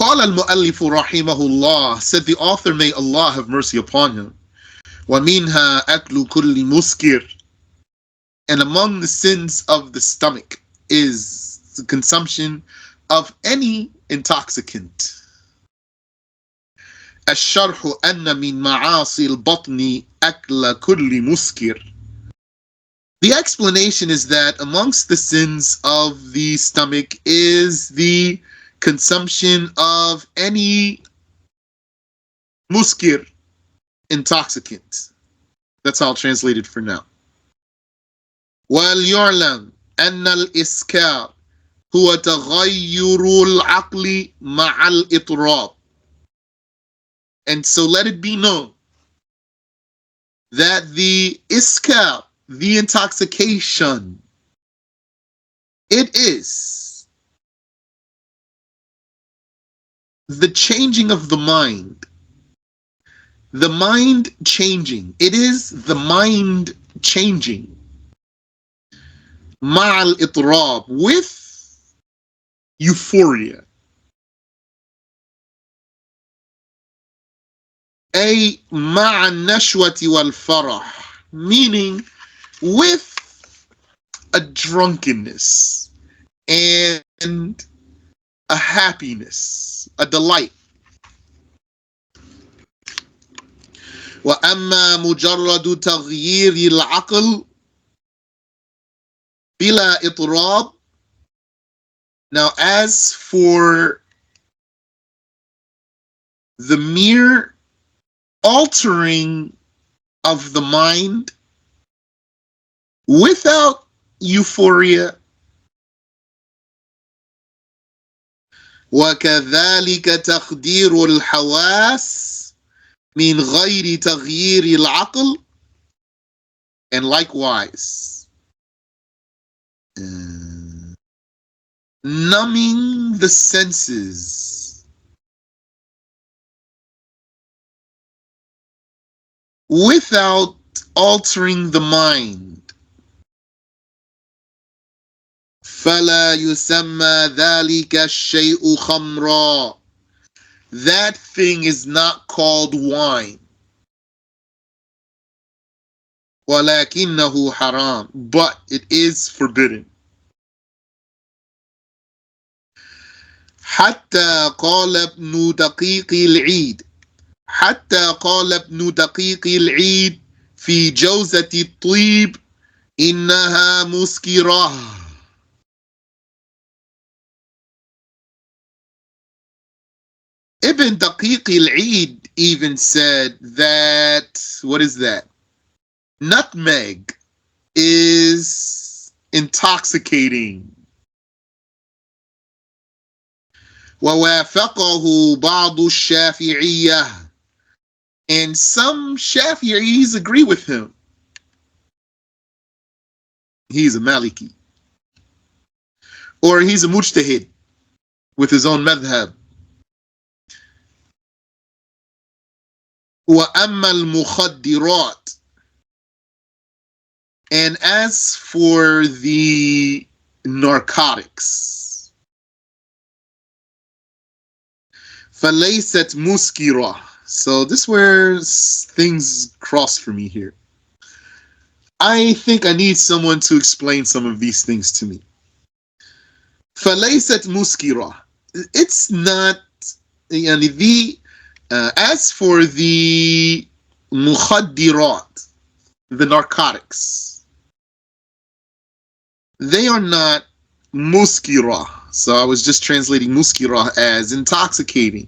قال المؤلف رحمه الله, said the author, may Allah have mercy upon him, وَمِنْهَا أَكْلُ كُلِّ مُسْكِرٍ, and among the sins of the stomach is the consumption of any intoxicant. الشرح أن من معاصي البطن أكل كل مسكر. The explanation is that amongst the sins of the stomach is the consumption of any muskir, intoxicant. That's how I'll translate it for now. وَلْيُعْلَمْ أَنَّ الْإِسْكَارِ هُوَ تَغَيُّرُ الْعَقْلِ مَعَ الْإِطْرَابِ. And so let it be known that the iskar, the intoxication, it is the changing of the mind changing. It is the mind changing. Ma'al itrab, with euphoria. أي مع النشوة والفرح, meaning with a drunkenness and a happiness, a delight. وأما مجرد تغيير العقل بلا إطراب. Now, as for the mere altering of the mind without euphoria, وكذلك تخدير الحواس من غير تغيير العقل, and likewise numbing the senses without altering the mind. فلا يسمى ذلك الشيء خمرا. That thing is not called wine. ولكنه حرام, but it is forbidden. حتى قال ابن دقيق العيد حتى قال ابن دقيق العيد في جوزة الطيب إنها مسكرة. Ibn Daqiq al-Eid even said that, what is that? Nutmeg is intoxicating. ووافقه بعض الشافعية, and some Shafi'is agree with him. He's a Maliki, or he's a Mujtahid with his own madhab. وأما المخدرات, and as for the narcotics, فليست مسكرة. So this is where things cross for me here. I think I need someone to explain some of these things to me. فليست مسكرة. It's not, as for the mukhaddirat, the narcotics, they are not muskira. So I was just translating muskira as intoxicating.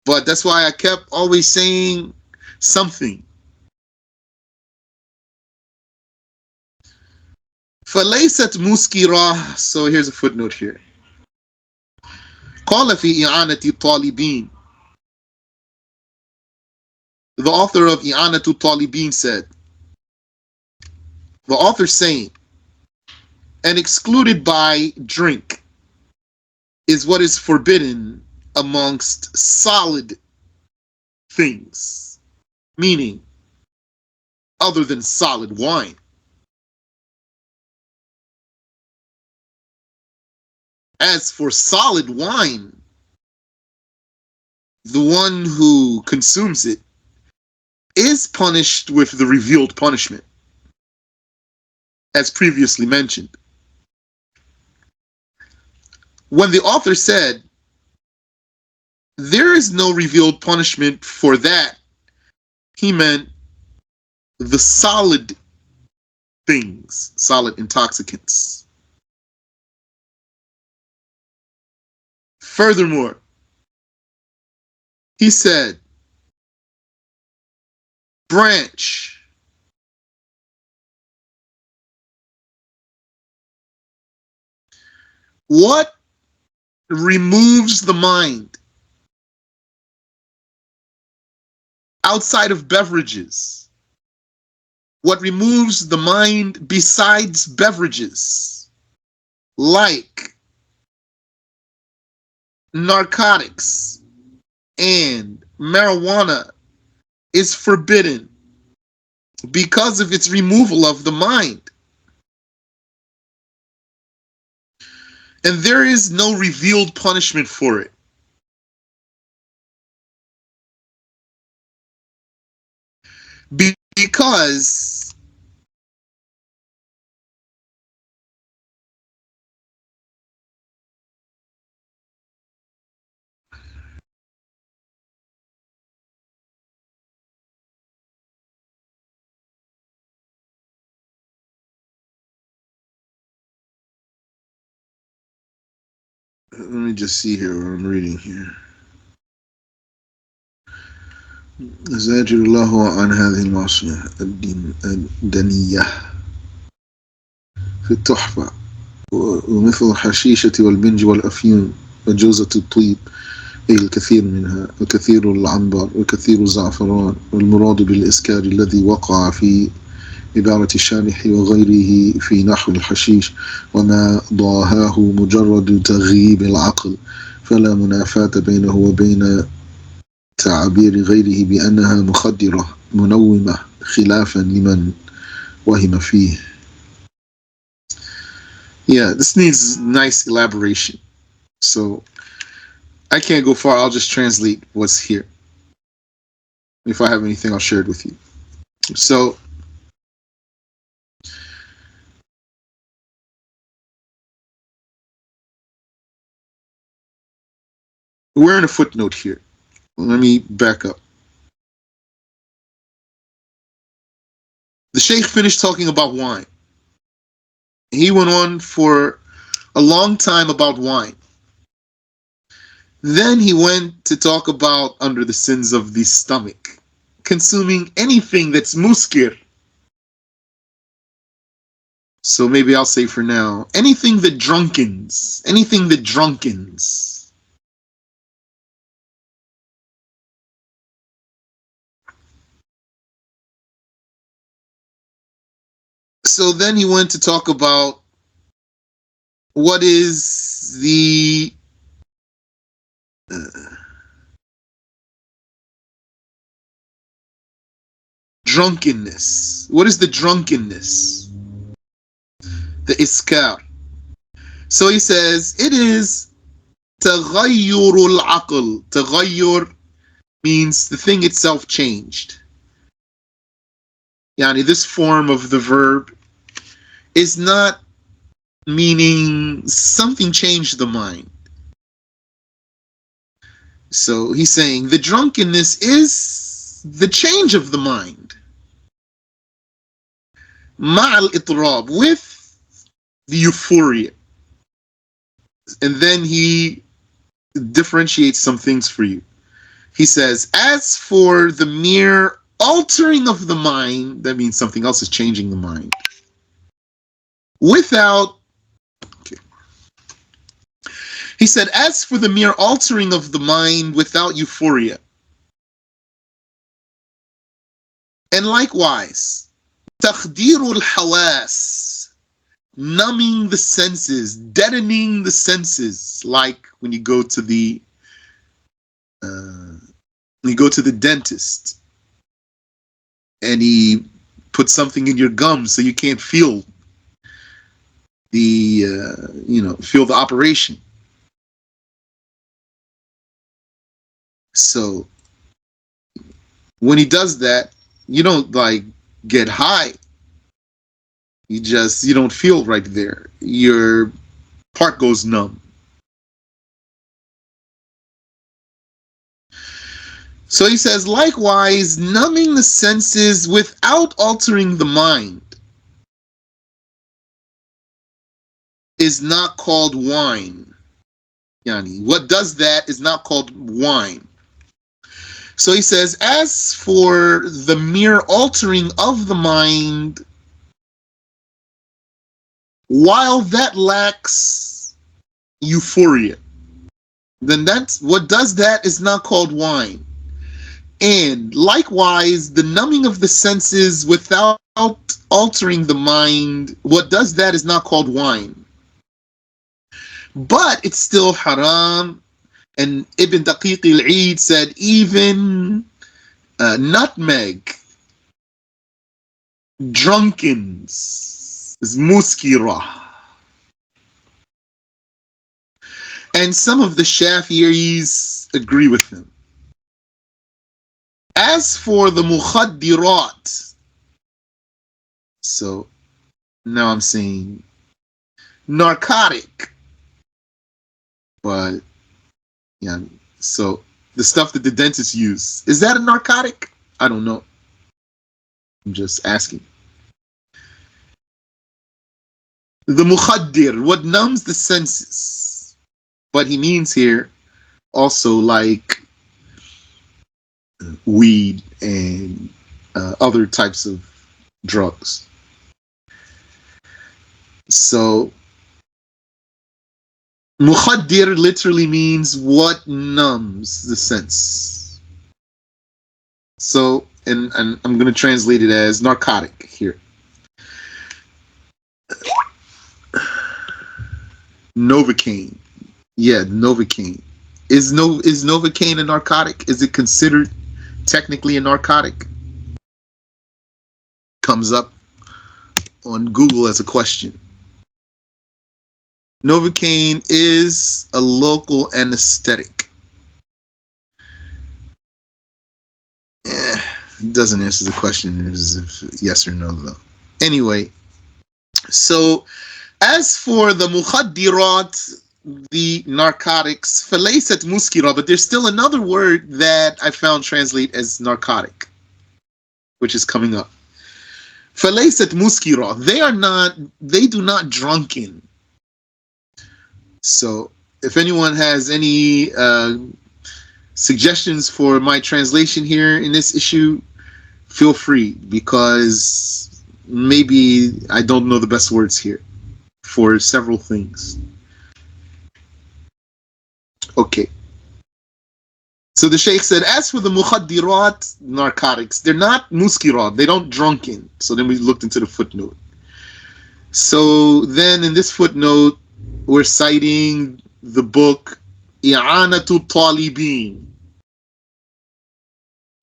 But that's why I kept always saying something. فليست مسكرة. So here's a footnote here. قال في إعانة الطالبين. The author of إعانة الطالبين said, the author saying, and excluded by drink is what is forbidden amongst solid things, meaning other than solid wine. As for solid wine, the one who consumes it is punished with the revealed punishment, as previously mentioned. When the author said, there is no revealed punishment for that, he meant the solid things, solid intoxicants. Furthermore, he said, branch, what removes the mind outside of beverages? What removes the mind besides beverages, like narcotics and marijuana, is forbidden because of its removal of the mind. And there is no revealed punishment for it. Because let me just see here what I'm reading here. زاجر الله عن هذه المعصية الدنية في التحفة، ومثل الحشيشة والبنج والأفيون وجوزة الطيب، أي الكثير منها، وكثير العنبر وكثير الزعفران، والمراد بالإسكار الذي وقع في عبارة الشارح وغيره في نحو الحشيش وما ضاهاه مجرد تغييب العقل، فلا منافاة بينه وبين تعبير غيره بأنها مخدرة منومة خلافا لمن وهم فيه. Yeah, this needs nice elaboration. So I can't go far. I'll just translate what's here. If I have anything, I'll share it with you. So we're in a footnote here. Let me back up. The Sheikh finished talking about wine. He went on for a long time about wine. Then he went to talk about under the sins of the stomach, consuming anything that's muskir. So maybe I'll say for now, anything that drunkens. So then he went to talk about what is the drunkenness. What is the drunkenness? The iskar. So he says it is taghayyur al-aql. Taghayyur means the thing itself changed. Yani this form of the verb is not meaning something changed the mind. So he's saying the drunkenness is the change of the mind. Ma'al itrab, with the euphoria. And then he differentiates some things for you. He says, as for the mere altering of the mind, that means something else is changing the mind. Without, okay. He said, as for the mere altering of the mind without euphoria, and likewise, takhdirul hawas, numbing the senses, deadening the senses, like when you go to the dentist and he puts something in your gums so you can't feel the feel the operation. So when he does that, you don't like get high. You don't feel right there. Your part goes numb. So he says, likewise, numbing the senses without altering the mind is not called wine. Yani, what does that is not called wine. So he says, as for the mere altering of the mind, while that lacks euphoria, then that's what does that is not called wine. And likewise, the numbing of the senses without altering the mind, what does that is not called wine. But it's still haram. And Ibn Daqiq al-Eid said even nutmeg, drunkens, is muskira. And some of the Shafi'is agree with him. As for the mukhaddirat, so now I'm saying narcotic, but yeah, so the stuff that the dentists use, is that a narcotic? I don't know. I'm just asking. The mukhaddir, what numbs the senses. But he means here also like weed and other types of drugs. So mukhaddir literally means what numbs the sense. So, and I'm going to translate it as narcotic here. Novocaine. Yeah, Novocaine. Is Novocaine a narcotic? Is it considered technically a narcotic? Comes up on Google as a question. Novocaine is a local anesthetic. Doesn't answer the question as if yes or no though. Anyway, so as for the mukhaddirat, the narcotics, falaysat muskira, but there's still another word that I found translate as narcotic, which is coming up. Falaysat muskira, they do not drunken. So if anyone has any suggestions for my translation here in this issue, feel free, because maybe I don't know the best words here for several things. Okay. So the Shaykh said, as for the mukhaddirat, narcotics, they're not muskirat, they don't drunken. So then we looked into the footnote. So then in this footnote, we're citing the book I'anatu Talibin.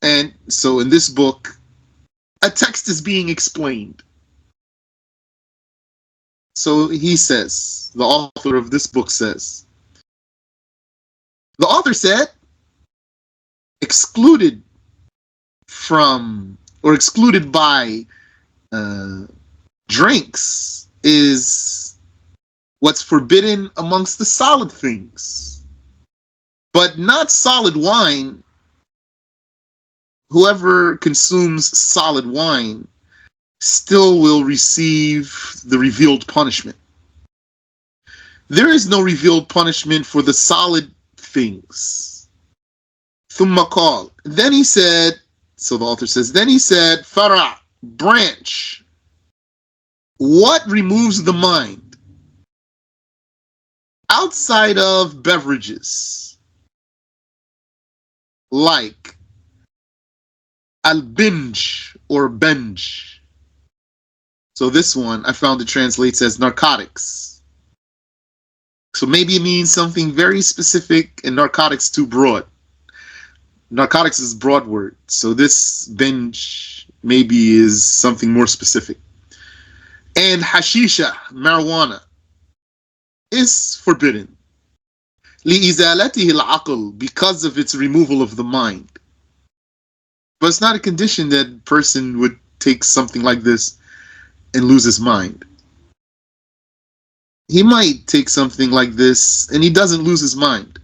And so in this book, a text is being explained. So he says, the author of this book says, the author said, excluded from or excluded by drinks is what's forbidden amongst the solid things, but not solid wine. Whoever consumes solid wine still will receive the revealed punishment. There is no revealed punishment for the solid things. Thumma qal. Then he said, so the author says, then he said, fara, branch. What removes the mind? Outside of beverages, like al-binj or benj. So this one, I found it translates as narcotics. So maybe it means something very specific and narcotics too broad. Narcotics is a broad word. So this benj maybe is something more specific. And hashisha, marijuana, is forbidden. لِإِزَالَتِهِ الْعَقْلِ, because of its removal of the mind. But it's not a condition that a person would take something like this and lose his mind. He might take something like this and he doesn't lose his mind.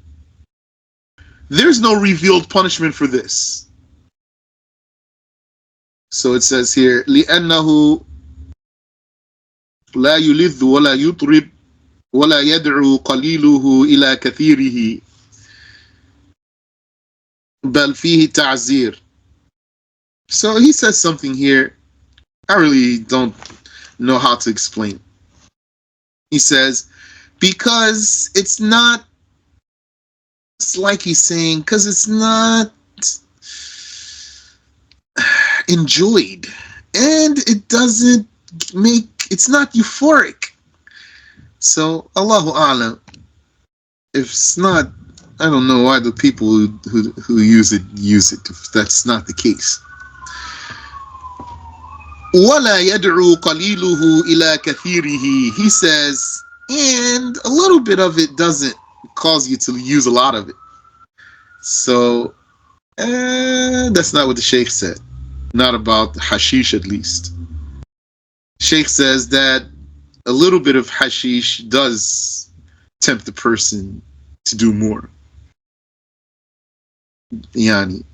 There's no revealed punishment for this. So it says here, لِأَنَّهُ لَا يُلِذُّ وَلَا يُطْرِبُ وَلَا يَدْعُو قَلِيلُهُ إِلَى كَثِيرِهِ بَلْ فِيهِ تَعْزِيرٌ. So he says something here I really don't know how to explain. He says, because it's not, it's like he's saying, because it's not enjoyed and it doesn't make, it's not euphoric. So Allahu A'lam, if it's not, I don't know why the people who use it if that's not the case. وَلَا يَدْعُو قَلِيلُهُ إِلَى كَثِيرِهِ. He says, and a little bit of it doesn't cause you to use a lot of it. So that's not what the Sheikh said. Not about hashish, at least. Sheikh says that a little bit of hashish does tempt the person to do more. Yani,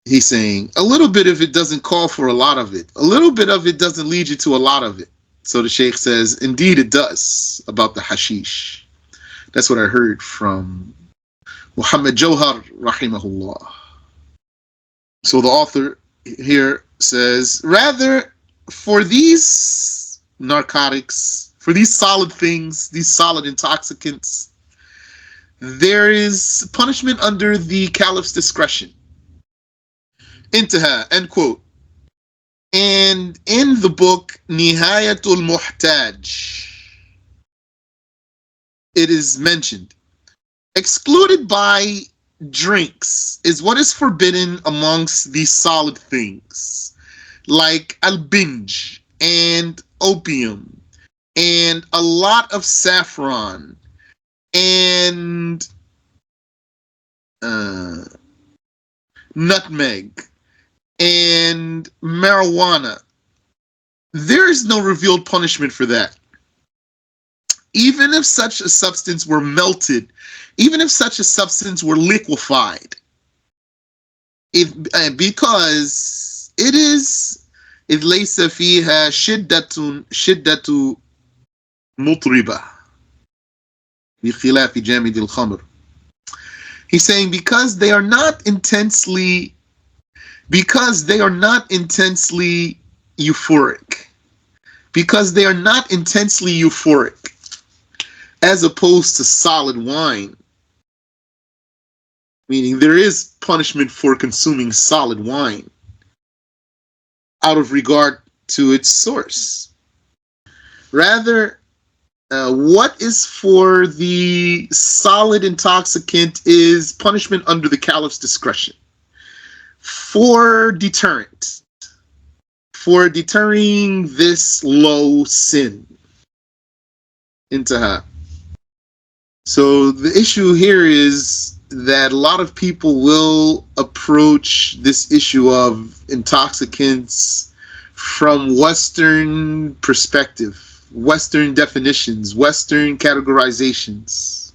he's saying a little bit of it doesn't call for a lot of it. A little bit of it doesn't lead you to a lot of it. So the Sheikh says, indeed it does, about the hashish. That's what I heard from Muhammad Jawhar, rahimahullah. So the author here says, rather, for these narcotics, for these solid things, these solid intoxicants, there is punishment under the caliph's discretion. Intaha, end quote. And in the book Nihayatul Muhtaj, it is mentioned, excluded by drinks is what is forbidden amongst these solid things, like al-binj and opium and a lot of saffron and nutmeg and marijuana. There is no revealed punishment for that. Even if such a substance were melted, even if such a substance were liquefied, because it is, إذ ليس فيها شدة مطربة بخلاف جامد الخمر. He's saying because they are not intensely euphoric, as opposed to solid wine, meaning there is punishment for consuming solid wine out of regard to its source. Rather, what is for the solid intoxicant is punishment under the caliph's discretion for deterrent, for deterring this low sin. Intaha. So the issue here is that a lot of people will approach this issue of intoxicants from Western perspective, Western definitions, Western categorizations.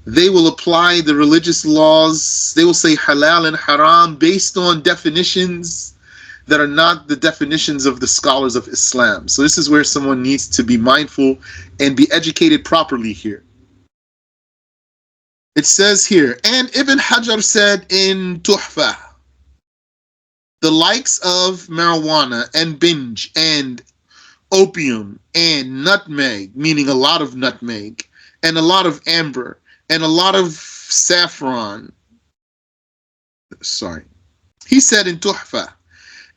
They will apply the religious laws, they will say halal and haram based on definitions that are not the definitions of the scholars of Islam. So this is where someone needs to be mindful and be educated properly here. It says here, and Ibn Hajar said in Tuhfa, the likes of marijuana and binge and opium and nutmeg, meaning a lot of nutmeg, and a lot of amber, and a lot of saffron. He said in Tuhfa,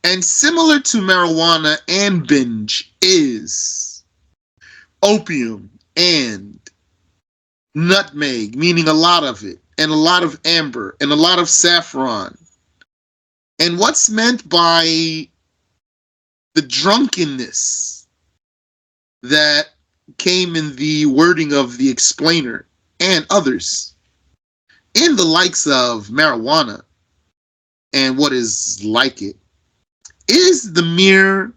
and similar to marijuana and binge is opium and nutmeg, meaning a lot of it, and a lot of amber, and a lot of saffron. And what's meant by the drunkenness that came in the wording of the explainer and others, in the likes of marijuana and what is like it, is the mere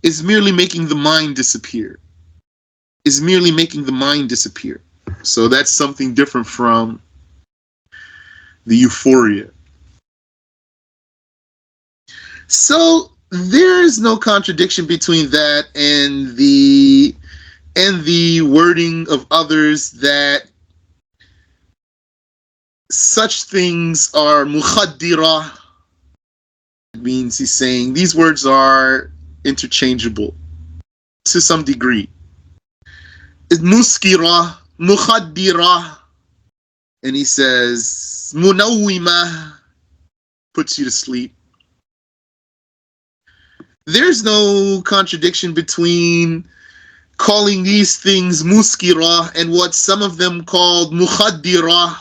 is merely making the mind disappear. Is merely making the mind disappear. So that's something different from the euphoria. So there is no contradiction between that and the wording of others that such things are mukhadira. It means he's saying these words are interchangeable to some degree. Muskira, mukhadira, and he says munawwima, puts you to sleep. There's no contradiction between calling these things muskira and what some of them called mukhadira.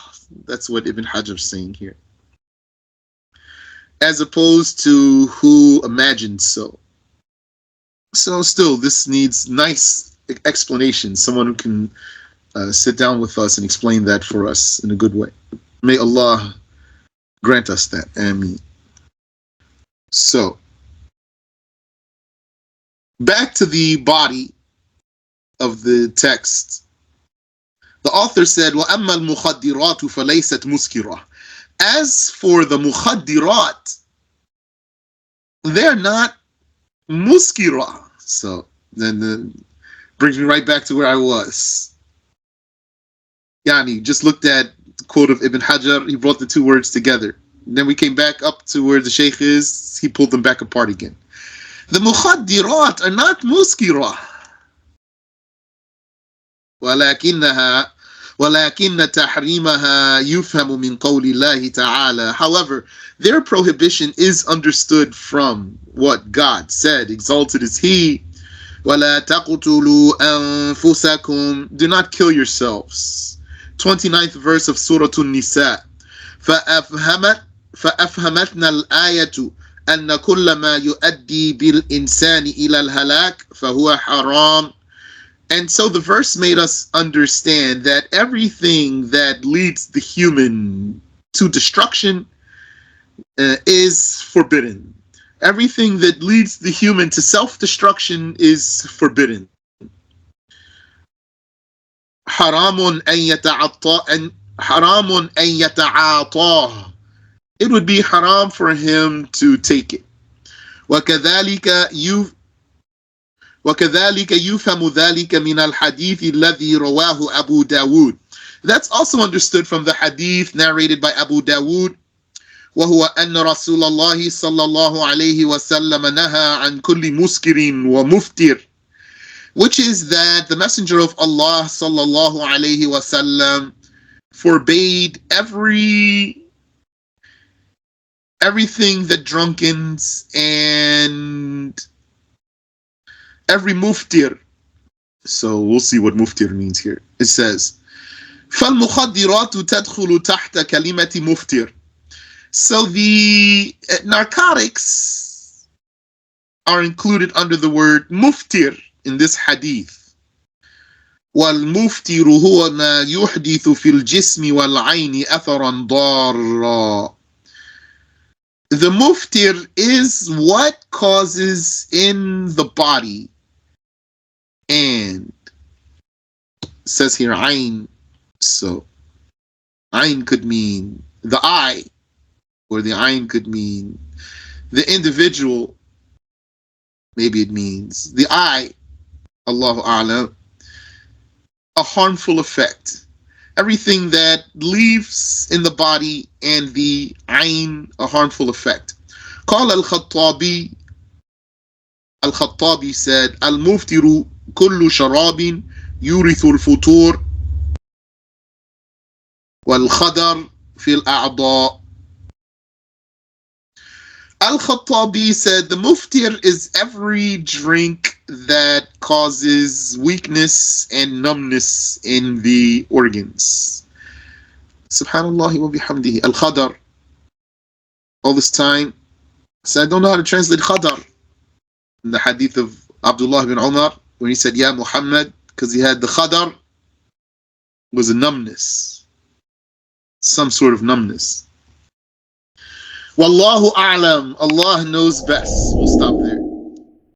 That's what Ibn Hajar is saying here. As opposed to who imagined so. So still, this needs nice explanation. Someone who can sit down with us and explain that for us in a good way. May Allah grant us that. Ameen. So, back to the body of the text. The author said, وَأَمَّا الْمُخَدِّرَاتُ فَلَيْسَتْ مُسْكِرَةً. As for the mukhaddirat, they're not muskira. So then brings me right back to where I was. Yani, just looked at the quote of Ibn Hajar, he brought the two words together. And then we came back up to where the Shaykh is, he pulled them back apart again. The mukhaddirat are not muskira. ولكن تحريمها يفهم من قول الله تعالى. However, their prohibition is understood from what God said, exalted is He. ولا تقتلوا أنفسكم. Do not kill yourselves. 29th verse of Surah An-Nisa. فأفهمتنا الآية أن كل ما يؤدي بالإنسان إلى الهلاك فهو حرام. And so the verse made us understand that everything that leads the human to destruction is forbidden. Everything that leads the human to self-destruction is forbidden. حرام أن يتعاطاه. It would be haram for him to take it. وكذلك يفهم ذلك من الحديث الذي رواه أبو داود. That's also understood from the hadith narrated by Abu Dawood. وهو أن رسول الله صلى الله عليه وسلم نهى عن كل مسكر ومفتر. Which is that the Messenger of Allah صلى الله عليه وسلم forbade everything that drunkens and every muftir. So we'll see what muftir means here. It says, فَالْمُخَدِّرَاتُ تَدْخُلُ تَحْتَ كَلِمَةِ مُفْتِرٍ. So the narcotics are included under the word muftir in this hadith. وَالْمُفْتِرُ هُوَ مَا يُحْدِثُ فِي الْجِسْمِ وَالْعَيْنِ أَثَرًا ضَارًّا. The muftir is what causes in the body, and it says here ayn. So ayn could mean the eye, or the ayn could mean the individual. Maybe it means the eye, Allahu A'lam, a harmful effect. Everything that leaves in the body and the ayn, a harmful effect. قال الخطابي said, المفتر كل شراب يورث الفتور والخدر في الأعضاء. Al-Khattabi said, the muftir is every drink that causes weakness and numbness in the organs. Subhanallah wa bihamdihi. Al-Khadar. All this time, so I don't know how to translate Khadar in the hadith of Abdullah bin Umar, when he said, Ya Muhammad, because he had the khadar, was a numbness, some sort of numbness. Wallahu a'lam, Allah knows best. We'll stop there.